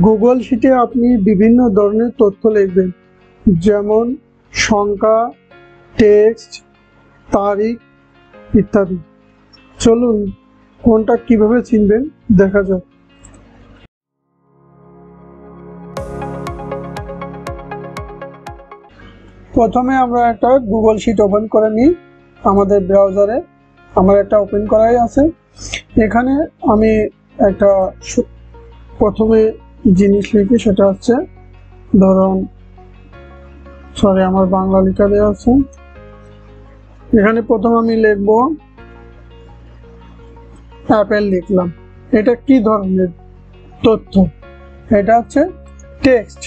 Google শিটে আপনি বিভিন্ন ধরনের তথ্য লিখবেন, যেমন সংখ্যা, টেক্সট, তারিখ ইত্যাদি। চলুন কোনটা কিভাবে চিনবেন দেখা যাক। প্রথমে আমরা একটা গুগল শিট ওপেন করে নিই। আমাদের ব্রাউজারে আমার একটা ওপেন করাই আছে। এখানে আমি একটা প্রথমে জিনিস লিখি, সেটা হচ্ছে ধরুন আমার বাংলা লেখা দেওয়া আছে। এখানে প্রথম আমি লিখব অ্যাপেল, লিখলাম। এটা কি ধরনের তথ্য? এটা হচ্ছে টেক্সট,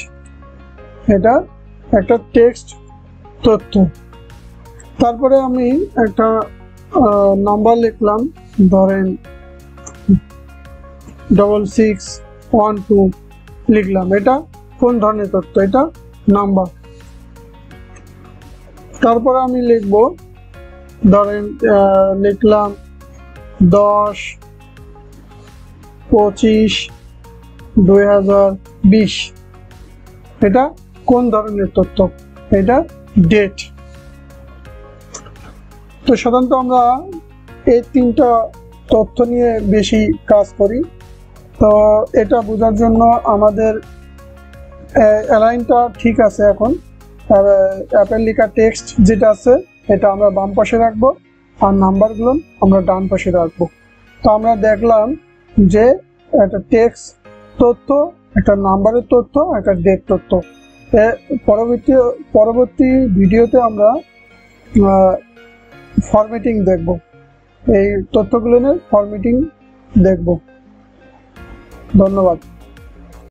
এটা একটা টেক্সট তথ্য। তারপরে আমি একটা নাম্বার লিখলাম, ধরেন 6612 লিখলাম। এটা কোন ধরনের তথ্য? এটা নাম্বার। তারপরে আমি লিখব, ধরেন লিখলাম 10/25/2020। এটা কোন ধরনের তথ্য? এটা ডেট। তো সাধারণত আমরা এই তিনটা তথ্য নিয়ে বেশি কাজ করি। তো এটা বোঝার জন্য আমাদের অ্যালাইনটা ঠিক আছে। এখন অ্যাপেল লেখা টেক্সট যেটা আছে এটা আমরা বাম পাশে রাখবো, আর নাম্বারগুলো আমরা ডান পাশে রাখবো। তো আমরা দেখলাম যে একটা টেক্সট তথ্য, একটা নাম্বারের তথ্য, একটা ডেট তথ্য। পরবর্তী ভিডিওতে আমরা ফরম্যাটিং দেখব, এই তথ্যগুলো নিয়ে ফরম্যাটিং দেখব। ধন্যবাদ।